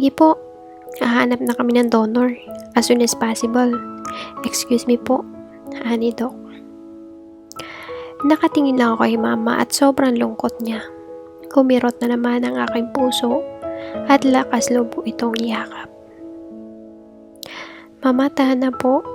Sige po, hahanap na kami ng donor as soon as possible. Excuse me po, ani Doc. Nakatingin lang ako kay mama at sobrang lungkot niya. Kumirot na naman ang aking puso at lakas loob itong iyakap. Mama, tahan na po.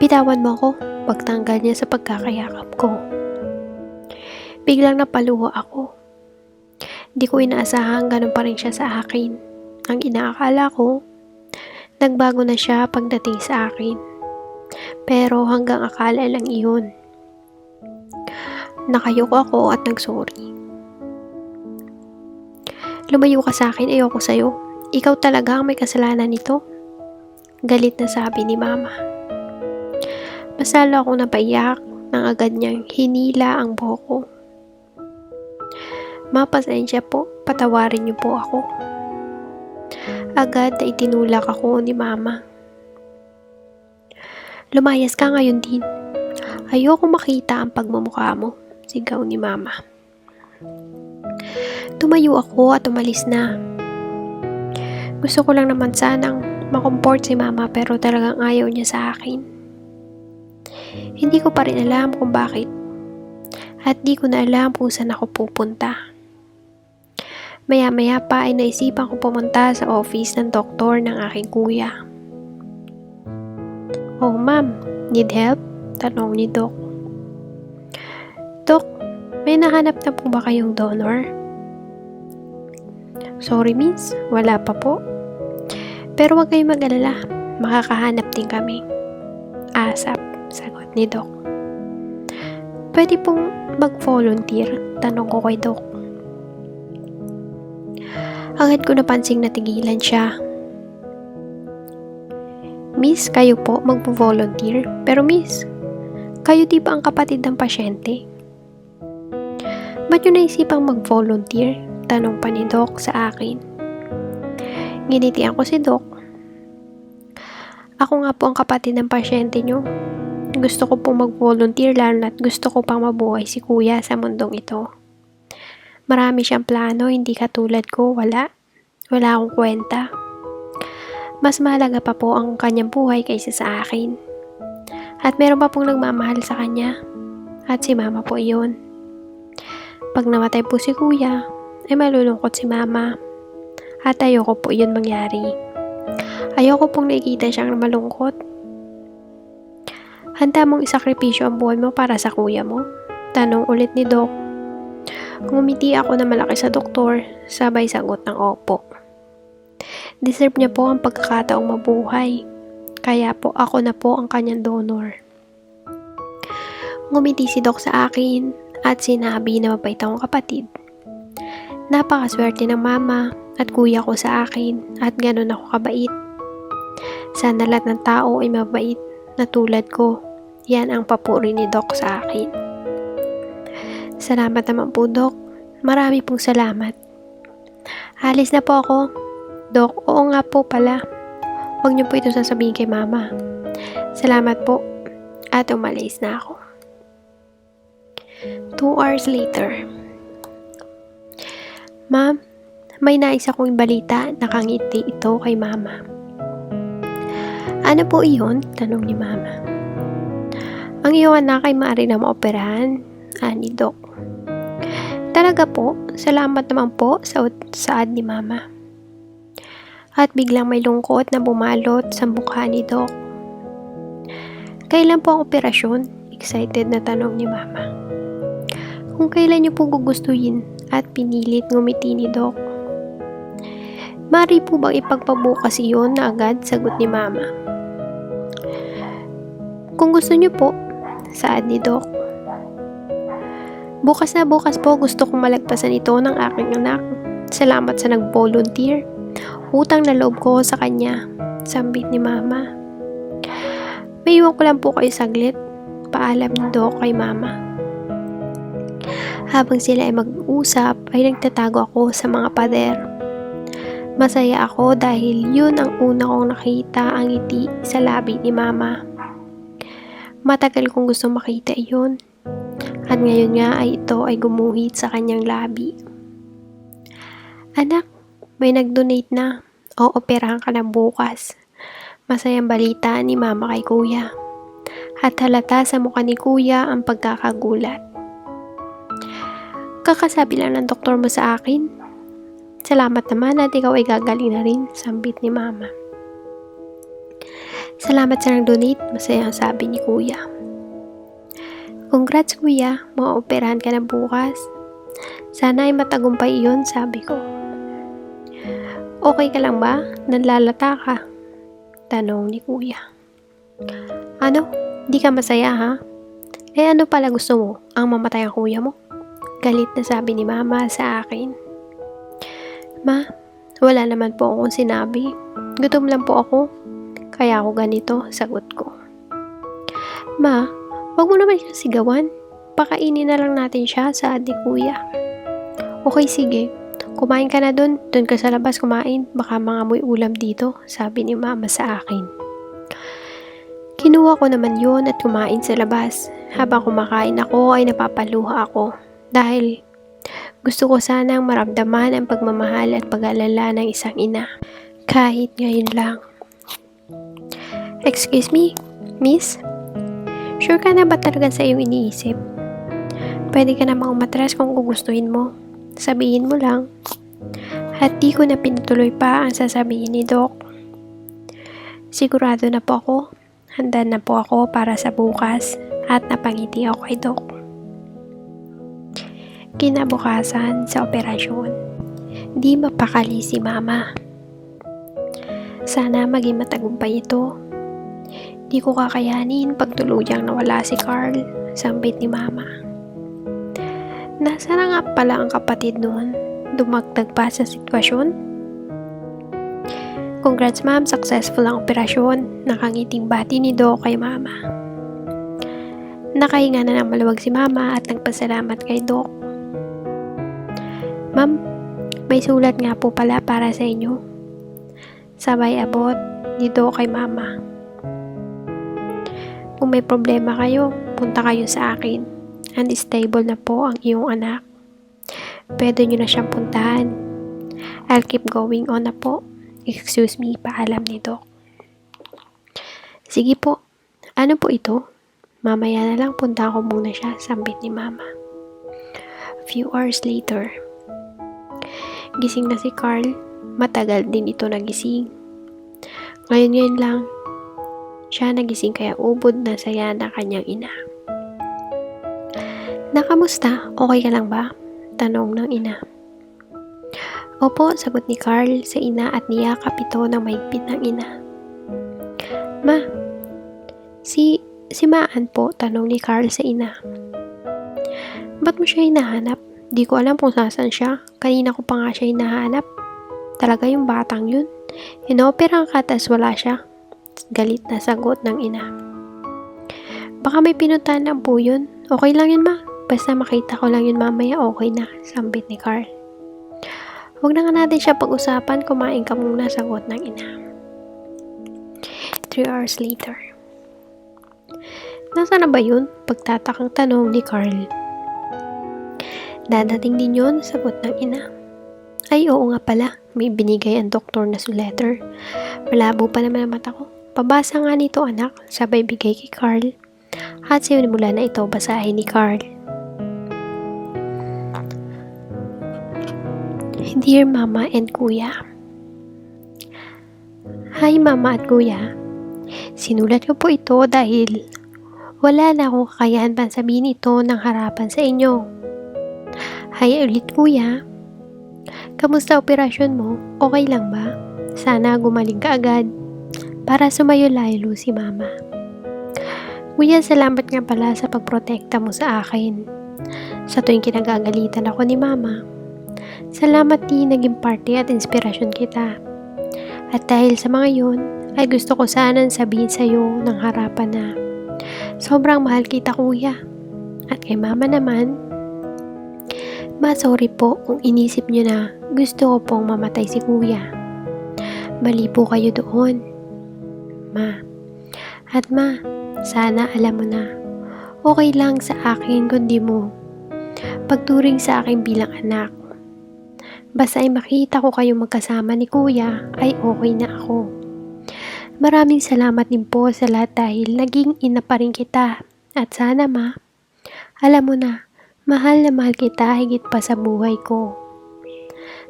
Bitawan mo ako, pagtanggal niya sa pagkakayakap ko. Biglang napaluha ako. Di ko inaasahan ganun pa rin siya sa akin. Ang inaakala ko, nagbago na siya pagdating sa akin. Pero hanggang akala lang iyon. Nakayuko ako at nagsorry. Lumayo ka sa akin, ayoko sa'yo. Ikaw talaga ang may kasalanan nito. Galit na sabi ni mama. Mas lalo akong napaiyak nang agad niyang hinila ang buhok ko. Mapasensya po, patawarin niyo po ako. Agad na itinulak ako ni mama. Lumayas ka ngayon din. Ayoko makita ang pagmumukha mo, sigaw ni mama. Tumayo ako at umalis na. Gusto ko lang naman sanang makomport si mama pero talagang ayaw niya sa akin. Hindi ko pa rin alam kung bakit at di ko na alam kung saan ako pupunta. Maya-maya pa ay naisipan ko pumunta sa office ng doktor ng aking kuya. Oh ma'am, need help? Tanong ni Doc. Doc, may nahanap na po ba kayong donor? Sorry miss, wala pa po. Pero huwag kayong mag-alala, makakahanap din kami. Asap, sagot ni Doc. Pwede pong mag-volunteer? Tanong ko kay Doc. Agad ko napansing natigilan siya. Miss, kayo po mag-volunteer? Pero miss, kayo di ba ang kapatid ng pasyente? Ba't nyo naisipang mag-volunteer? Tanong pa ni Doc sa akin. Nginitian ko si Doc. Ako nga po ang kapatid ng pasyente nyo. Gusto ko pong mag-volunteer lalo na't gusto ko pang mabuhay si kuya sa mundong ito. Marami siyang plano, hindi katulad ko, wala akong kwenta. Mas mahalaga pa po ang kanyang buhay kaysa sa akin. At meron pa pong nagmamahal sa kanya. At si mama po iyon. Pag namatay po si kuya, ay malulungkot si mama. At ayoko po iyon mangyari. Ayoko pong nakikita siyang malungkot. Handa mong isakripisyo ang buhay mo para sa kuya mo? Tanong ulit ni Doc. Ngumiti ako na malaki sa doktor, sabay sagot ng opo. Deserve niya po ang pagkakataong mabuhay. Kaya po ako na po ang kanyang donor. Ngumiti si Doc sa akin at sinabi na mabait akong kapatid. Napakaswerte ng mama at kuya ko sa akin at ganun ako kabait. Sana lahat ng tao ay mabait na tulad ko. Yan ang papuri ni Doc sa akin. Salamat naman po, Doc. Marami pong salamat. Alis na po ako. Doc, oo nga po pala. Huwag niyo po ito sasabihin kay mama. Salamat po. At umalis na ako. 2 hours later. Ma'am, may nais akong balita. Nakangiti ito kay mama. Ano po iyon? Tanong ni mama. Ang iyong anak ay maaari na maoperahan, ani Doc. Talaga po, salamat naman po sa saad ni mama. At biglang may lungkot na bumalot sa mukha ni Doc. Kailan po ang operasyon? Excited na tanong ni mama. Kung kailan niyo po gugustuhin at pinilit ngumiti ni Doc. Mari po bang ipagpabukas iyon na agad? Sagot ni mama. Kung gusto niyo po, saad ni Doc. Bukas na bukas po gusto kong malagpasan ito ng aking anak. Salamat sa nag-volunteer. Utang na loob ko sa kanya. Sambit ni mama. May iwan ko lang po kayo saglit. Paalam ni Doc kay mama. Habang sila ay mag-uusap ay nagtatago ako sa mga pader. Masaya ako dahil yun ang una kong nakita ang ngiti sa labi ni mama. Matagal kong gusto makita iyon. At ngayon nga ay ito ay gumuhit sa kanyang labi. Anak, may nag-donate na. Ooperahan ka na bukas. Masayang balita ni mama kay kuya. At halata sa mukha ni kuya ang pagkakagulat. Kakasabi lang ng doktor mo sa akin. Salamat naman at ikaw ay gagaling na rin, sambit ni mama. Salamat sa nag-donate, masaya ang sabi ni kuya. Congrats kuya, maoperahan ka na bukas. Sana ay matagumpay iyon, sabi ko. Okay ka lang ba? Nanlalata ka? Tanong ni kuya. Ano? Di ka masaya ha? Ano pala gusto mo? Ang mamatay ang kuya mo? Galit na sabi ni mama sa akin. Ma, wala naman po akong sinabi. Gutom lang po ako. Kaya ako ganito, sagot ko. Ma, wag mo naman siyang sigawan. Pakainin na lang natin siya, saad ni kuya. Okay, sige. Kumain ka na dun ka sa labas kumain, baka mangamoy ulam dito, sabi ni mama sa akin. Kinuha ko naman yon at kumain sa labas. Habang kumakain ako ay napapaluha ako dahil gusto ko sanang maramdaman ang pagmamahal at pag-alala ng isang ina. Kahit ngayon lang. Excuse me, miss? Sure ka na ba talaga sa iyong iniisip? Pwede ka namang umatras kung gugustuhin mo. Sabihin mo lang. At di ko na pinutuloy pa ang sasabihin ni Doc. Sigurado na po ako. Handa na po ako para sa bukas at napangiti ako kay Doc. Kinabukasan sa operasyon. Di mapakali si Mama. Sana maging matagumpay ito. Di ko kakayanin pag tuluyang nawala si Carl, sambit ni Mama. Nasaan nga pala ang kapatid noon? Dumagdag pa sa sitwasyon? Congrats ma'am, successful ang operasyon. Nakangiting bati ni Doc kay Mama. Nakahinga na ng maluwag si Mama at nagpasalamat kay Doc. Ma'am, may sulat nga po pala para sa inyo. Sabay abot ni Doc kay Mama. Kung may problema kayo, punta kayo sa akin. Unstable na po ang iyong anak. Pwede nyo na siyang puntahan. I'll keep going on na po. Excuse me, paalam ni Doc. Sige po. Ano po ito? Mamaya na lang punta ko muna siya, sambit ni Mama. A few hours later. Gising na si Carl. Matagal din ito nagising. Ngayon lang, siya nagising kaya ubod na saya na kanyang ina. Nakamusta? Okay ka lang ba? Tanong ng ina. Opo, sagot ni Carl sa ina at niyakap ito ng mahigpit ng ina. Ma, si Maan po, tanong ni Carl sa ina. Ba't mo siya hinahanap? Di ko alam kung saan siya. Kanina ko pa nga siya hinahanap. Talaga yung batang yun. Inoperahan ka tas wala siya. Galit na sagot ng ina. Baka may pinuntahan lang po yun. Okay lang yun ma. Basta makita ko lang yun mamaya, okay na, sambit ni Carl. Huwag na nga natin siya pag-usapan, kumain ka muna, sagot ng ina. 3 hours later. Nasaan na ba yun? Pagtatakang tanong ni Carl. Dadating din yun, sagot ng ina. Ay, oo nga pala, may binigay ang doktor na letter. Malabo pa naman ang mata ko. Pabasa nga nito anak, sabay bigay kay Carl. At simula na ito basahin ni Carl. Dear Mama and Kuya. Hi Mama at Kuya. Sinulat ko po ito dahil wala na akong kakayahan pang sabihin ito ng harapan sa inyo. Hi ulit Kuya. Kamusta operasyon mo? Okay lang ba? Sana gumaling ka agad para sumayo lalo si Mama. Kuya, salamat nga pala sa pagprotekta mo sa akin. Sa tuwing kinagagalitan ako ni Mama. Salamat din naging parte at inspirasyon kita. At dahil sa mga yun, ay gusto ko sanang sabihin sa iyo ng harapan na sobrang mahal kita kuya. At kay Mama naman, sorry po kung inisip nyo na gusto ko pong mamatay si kuya. Mali po kayo doon. Ma. At Ma, sana alam mo na, okay lang sa akin kundi mo pagturing sa akin bilang anak. Basta ay makita ko kayong magkasama ni kuya ay okay na ako. Maraming salamat din po sa lahat dahil naging ina pa rin kita. At sana alam mo na mahal kita higit pa sa buhay ko.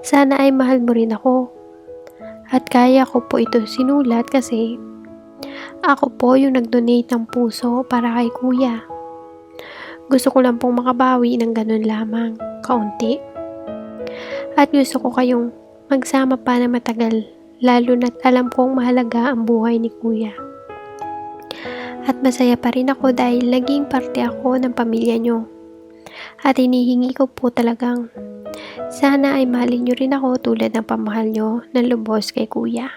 Sana ay mahal mo rin ako. At kaya ko po ito sinulat kasi ako po yung nag-donate ng puso para kay kuya. Gusto ko lang pong makabawi ng ganun lamang, kaunti. At gusto ko kayong magsama pa na matagal, lalo na't alam kong mahalaga ang buhay ni kuya. At masaya pa rin ako dahil naging parte ako ng pamilya nyo. At hinihingi ko po talagang sana ay mahalin nyo rin ako tulad ng pamahal nyo ng lubos kay kuya.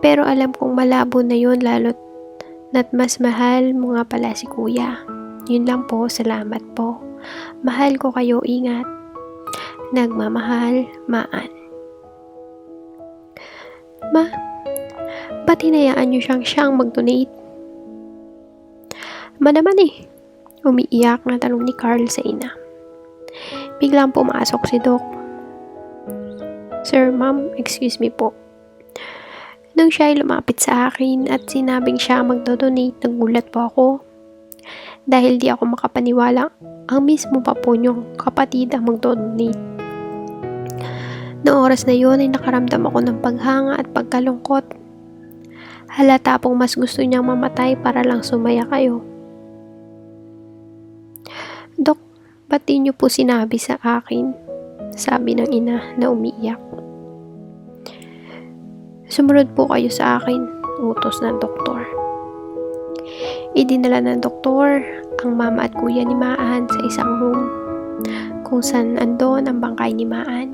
Pero alam kong malabo na yun lalo't na't mas mahal mo nga pala si kuya. Yun lang po, salamat po. Mahal ko kayo, ingat. Nagmamahal, Maan. Ba't hinayaan nyo siyang mag-donate? Naman umiiyak na tanong ni Carl sa ina. Biglang pumasok si Doc. Sir, ma'am, excuse me po. Nung siya ay lumapit sa akin at sinabing siya magdodonate, nagulat po ako. Dahil di ako makapaniwala, ang mismo pa po niyong kapatid ang magdodonate. Noong oras na yun ay nakaramdam ako ng paghanga at pagkalungkot. Halata pong mas gusto niyang mamatay para lang sumaya kayo. Dok, ba't di niyo po sinabi sa akin? Sabi ng ina na umiiyak. Sumunod po kayo sa akin, utos ng doktor. Idinala ng doktor ang mama at kuya ni Maan sa isang room kung saan andon ang bangkay ni Maan.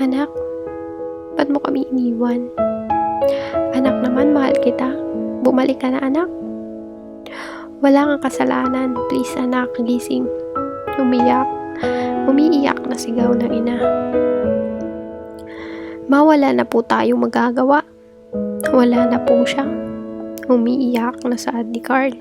Anak, ba't mo kami iniwan? Anak naman, mahal kita. Bumalik ka na, anak. Wala kang kasalanan. Please, anak, gising. Umiiyak na sigaw ng ina. Wala na po tayong magagawa. Wala na po siya. Umiiyak na saad ni Carl.